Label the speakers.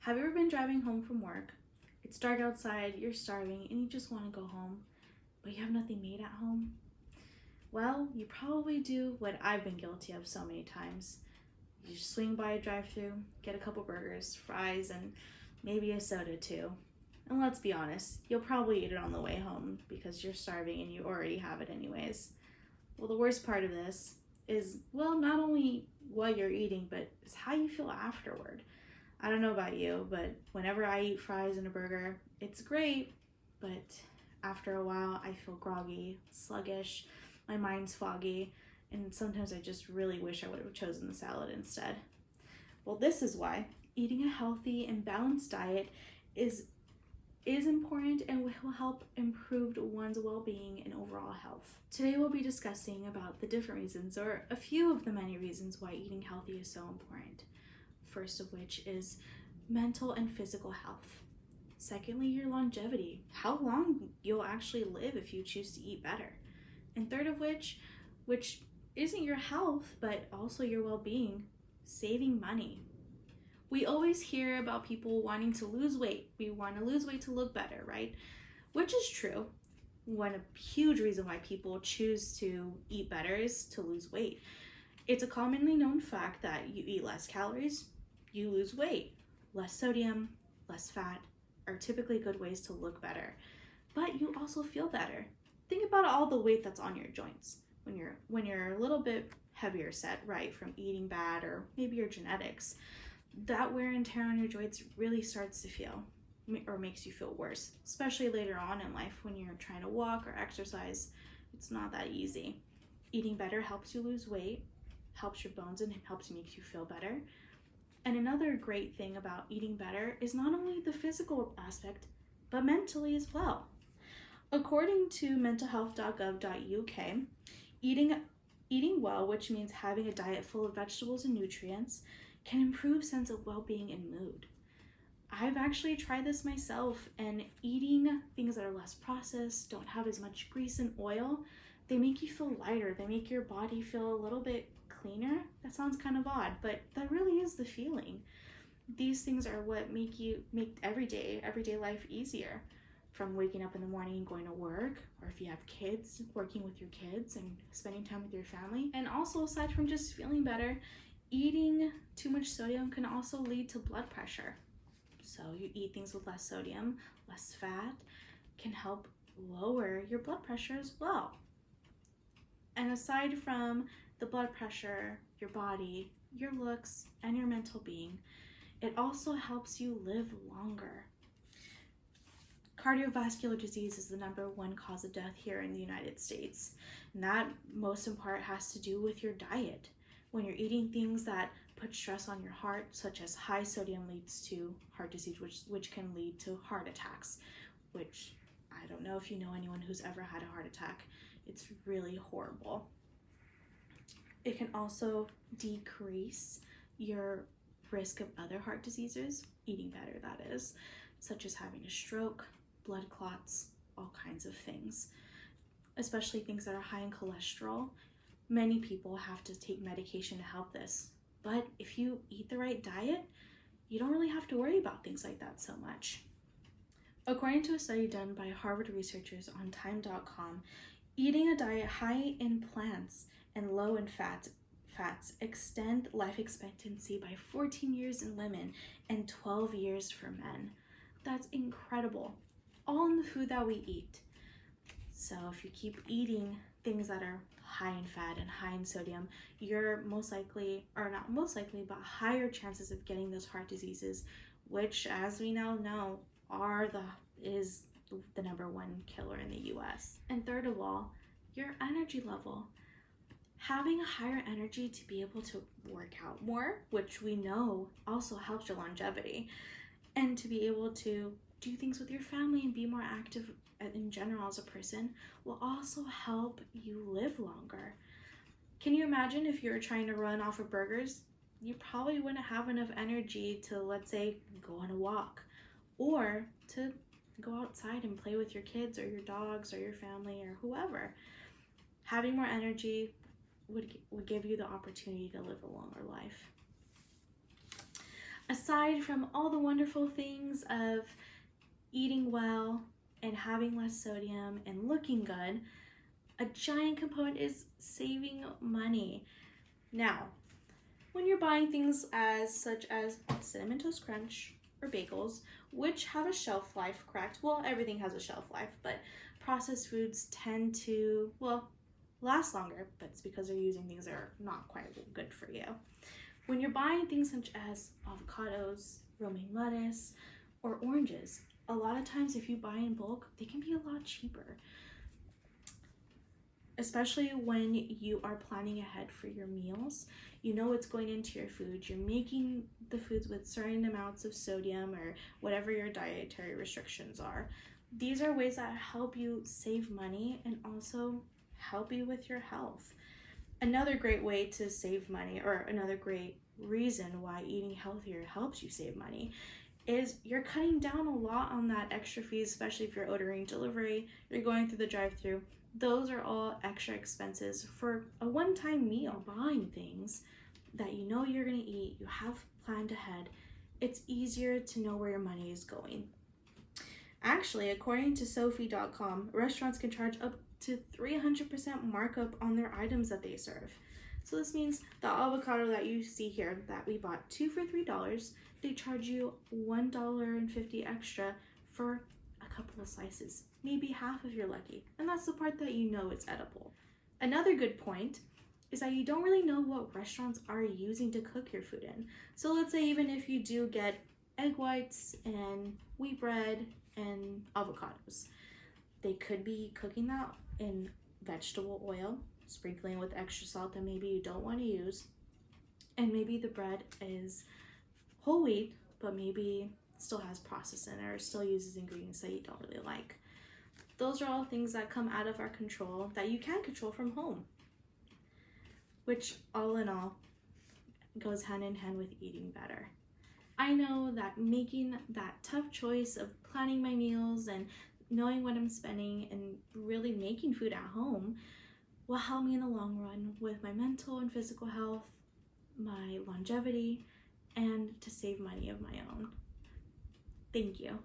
Speaker 1: Have you ever been driving home from work? It's dark outside, you're starving, and you just want to go home, but you have nothing made at home? Well, you probably do what I've been guilty of so many times. You just swing by a drive-thru, get a couple burgers, fries, and maybe a soda too. And let's be honest, you'll probably eat it on the way home because you're starving and you already have it anyways. Well, the worst part of this is, well, not only what you're eating, but it's how you feel afterward. I don't know about you, but whenever I eat fries and a burger, it's great, but after a while I feel groggy, sluggish, my mind's foggy, and sometimes I just really wish I would have chosen the salad instead. Well, this is why eating a healthy and balanced diet is important and will help improve one's well-being and overall health. Today we'll be discussing about the different reasons, or a few of the many reasons, why eating healthy is so important. First of which is mental and physical health. Secondly, your longevity, how long you'll actually live if you choose to eat better. And third of which isn't your health, but also your well-being, saving money. We always hear about people wanting to lose weight. We want to lose weight to look better, right? Which is true. One huge reason why people choose to eat better is to lose weight. It's a commonly known fact that you eat less calories, you lose weight. Less sodium, less fat are typically good ways to look better, but you also feel better. Think about all the weight that's on your joints when you're a little bit heavier set, right, from eating bad or maybe your genetics. That wear and tear on your joints really starts to feel or makes you feel worse, especially later on in life when you're trying to walk or exercise. It's not that easy. Eating better helps you lose weight, helps your bones, and helps make you feel better. And another great thing about eating better is not only the physical aspect, but mentally as well. According to mentalhealth.gov.uk, eating well, which means having a diet full of vegetables and nutrients, can improve sense of well-being and mood. I've actually tried this myself, and eating things that are less processed, don't have as much grease and oil, they make you feel lighter. They make your body feel a little bit cleaner. That sounds kind of odd, but that really is the feeling. These things are what make everyday life easier. From waking up in the morning and going to work, or if you have kids, working with your kids and spending time with your family. And also, aside from just feeling better, eating too much sodium can also lead to blood pressure. So you eat things with less sodium, less fat, can help lower your blood pressure as well. And aside from the blood pressure, your body, your looks, and your mental being, it also helps you live longer. Cardiovascular disease is the #1 cause of death here in the United States. And that most in part has to do with your diet. When you're eating things that put stress on your heart, such as high sodium leads to heart disease, which can lead to heart attacks, which I don't know if you know anyone who's ever had a heart attack. It's really horrible. It can also decrease your risk of other heart diseases, eating better that is, such as having a stroke, blood clots, all kinds of things, especially things that are high in cholesterol. Many people have to take medication to help this, but if you eat the right diet, you don't really have to worry about things like that so much. According to a study done by Harvard researchers on Time.com, eating a diet high in plants and low in fats extend life expectancy by 14 years in women and 12 years for men. That's incredible. All in the food that we eat. So if you keep eating things that are high in fat and high in sodium, you're most likely, or not most likely, but higher chances of getting those heart diseases, which, as we now know, is the #1 killer in the US. And third of all, your energy level. Having a higher energy to be able to work out more, which we know also helps your longevity, and to be able to do things with your family and be more active in general as a person, will also help you live longer. Can you imagine if you were trying to run off of burgers? You probably wouldn't have enough energy to, let's say, go on a walk, or to go outside and play with your kids or your dogs or your family or whoever. Having more energy would give you the opportunity to live a longer life. Aside from all the wonderful things of eating well and having less sodium and looking good, a giant component is saving money. Now, when you're buying things such as Cinnamon Toast Crunch or bagels, which have a shelf life, correct? Well, everything has a shelf life, but processed foods tend to, well, last longer, but it's because they're using things that are not quite good for you. When you're buying things such as avocados, romaine lettuce, or oranges, a lot of times if you buy in bulk, they can be a lot cheaper. Especially when you are planning ahead for your meals, you know what's going into your food. You're making the foods with certain amounts of sodium or whatever your dietary restrictions are. These are ways that help you save money and also help you with your health. Another great way to save money, or another great reason why eating healthier helps you save money, is you're cutting down a lot on that extra fees, especially if you're ordering delivery, you're going through the drive-thru. Those are all extra expenses for a one-time meal. Buying things that you know you're going to eat, you have planned ahead, it's easier to know where your money is going. Actually, according to Sophie.com, restaurants can charge up to 300% markup on their items that they serve. So this means the avocado that you see here that we bought 2 for $3, they charge you $1.50 extra for a couple of slices, maybe half if you're lucky. And that's the part that you know it's edible. Another good point is that you don't really know what restaurants are using to cook your food in. So let's say even if you do get egg whites and wheat bread and avocados, they could be cooking that in vegetable oil, sprinkling with extra salt that maybe you don't want to use, and maybe the bread is whole wheat but maybe still has processed in it or still uses ingredients that you don't really like. Those are all things that come out of our control that you can control from home, which all in all goes hand in hand with eating better. I know that making that tough choice of planning my meals and knowing what I'm spending and really making food at home will help me in the long run with my mental and physical health, my longevity, and to save money of my own. Thank you.